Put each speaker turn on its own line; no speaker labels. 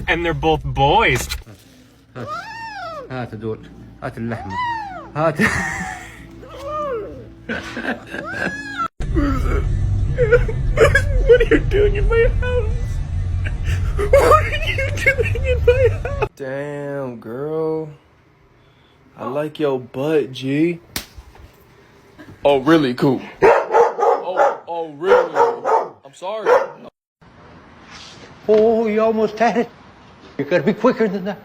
And they're both boys.
هات دول، هات اللحمة، هات.
What are you doing in my house? What are you doing in my house?
Damn, girl. I like your butt, G. Oh, really? Cool. Oh, really? I'm sorry.
Oh, you almost had it. You gotta be quicker than that.